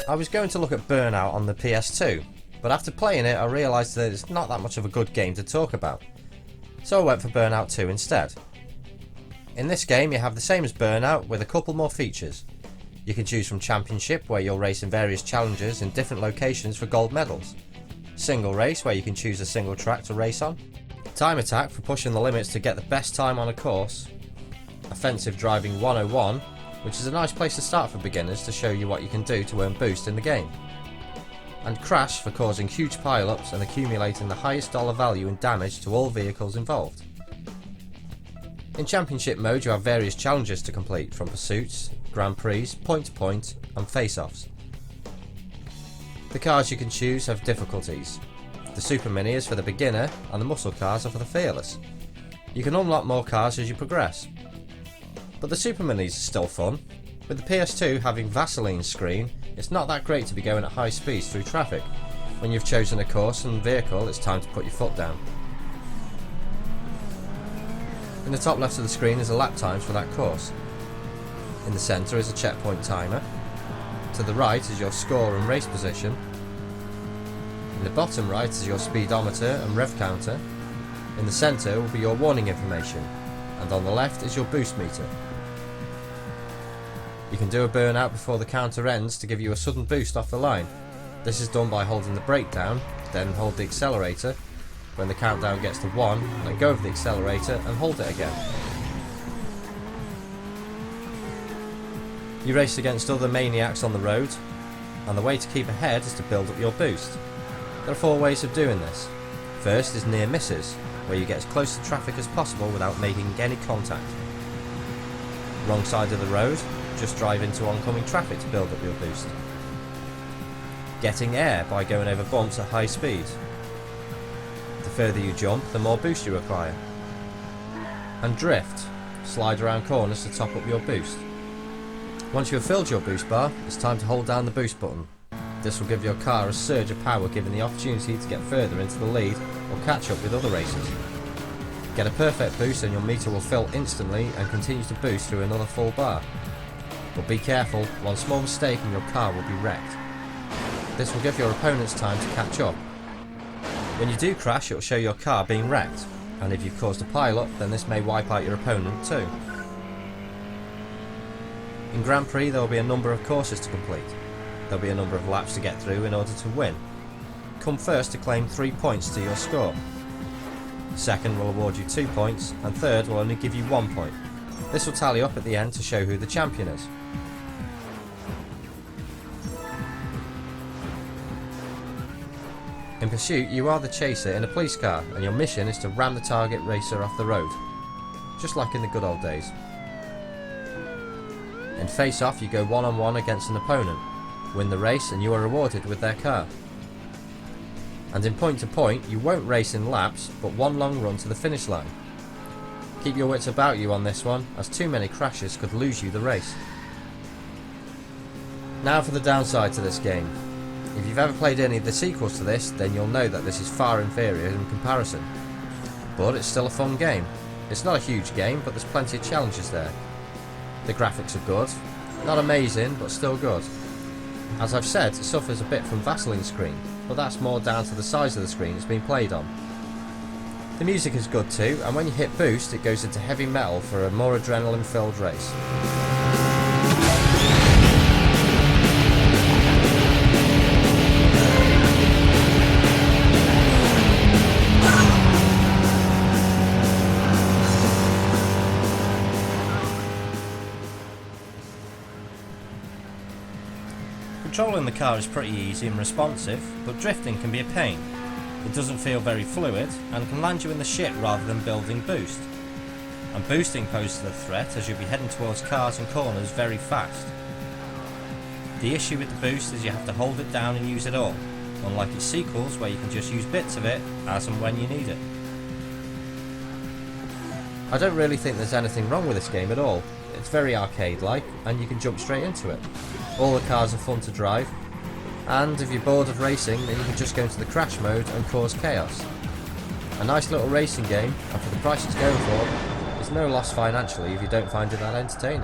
I was going to look at Burnout on the PS2, but after playing it I realised that it's not that much of a good game to talk about, so I went for Burnout 2 instead. In this game you have the same as Burnout with a couple more features. You can choose from Championship, where you'll race in various challenges in different locations for gold medals. Single race, where you can choose a single track to race on. Time attack for pushing the limits to get the best time on a course. Offensive driving 101, which is a nice place to start for beginners to show you what you can do to earn boost in the game. And Crash for causing huge pile-ups and accumulating the highest dollar value in damage to all vehicles involved. In Championship mode you have various challenges to complete, from pursuits, Grand Prix, point to point and face-offs. The cars you can choose have difficulties. The Super Mini is for the beginner and the muscle cars are for the fearless. You can unlock more cars as you progress. But the Super Minis are still fun. With the PS2 having Vaseline screen, it's not that great to be going at high speeds through traffic. When you've chosen a course and vehicle, it's time to put your foot down. In the top left of the screen is the lap times for that course. In the centre is a checkpoint timer. To the right is your score and race position. In the bottom right is your speedometer and rev counter. In the centre will be your warning information, and on the left is your boost meter. You can do a burnout before the counter ends to give you a sudden boost off the line. This is done by holding the brake down, then hold the accelerator. When the countdown gets to 1, let go of the accelerator and hold it again. You race against other maniacs on the road, and the way to keep ahead is to build up your boost. There are 4 ways of doing this. First is near misses, where you get as close to traffic as possible without making any contact. Wrong side of the road, just drive into oncoming traffic to build up your boost. Getting air by going over bumps at high speed. The further you jump, the more boost you require. And drift, slide around corners to top up your boost. Once you have filled your boost bar, it's time to hold down the boost button. This will give your car a surge of power, giving the opportunity to get further into the lead or catch up with other racers. Get a perfect boost and your meter will fill instantly and continue to boost through another full bar. But be careful, one small mistake and your car will be wrecked. This will give your opponents time to catch up. When you do crash, it will show your car being wrecked, and if you've caused a pile-up, then this may wipe out your opponent too. In Grand Prix there will be a number of courses to complete. There will be a number of laps to get through in order to win. Come first to claim 3 points to your score. Second will award you 2 points, and third will only give you 1 point. This will tally up at the end to show who the champion is. In Pursuit you are the chaser in a police car, and your mission is to ram the target racer off the road, just like in the good old days. In Face Off you go one-on-one against an opponent, win the race and you are rewarded with their car. And in Point to Point you won't race in laps, but one long run to the finish line. Keep your wits about you on this one, as too many crashes could lose you the race. Now for the downside to this game. If you've ever played any of the sequels to this, then you'll know that this is far inferior in comparison. But it's still a fun game. It's not a huge game, but there's plenty of challenges there. The graphics are good, not amazing, but still good. As I've said, it suffers a bit from Vaseline screen, but that's more down to the size of the screen it's being played on. The music is good too, and when you hit boost it goes into heavy metal for a more adrenaline filled race. Controlling the car is pretty easy and responsive, but drifting can be a pain. It doesn't feel very fluid and can land you in the shit rather than building boost. And boosting poses a threat as you'll be heading towards cars and corners very fast. The issue with the boost is you have to hold it down and use it all, unlike its sequels where you can just use bits of it as and when you need it. I don't really think there's anything wrong with this game at all. It's very arcade-like and you can jump straight into it. All the cars are fun to drive, and if you're bored of racing then you can just go into the crash mode and cause chaos. A nice little racing game, and for the price it's going for, it's no loss financially if you don't find it that entertaining.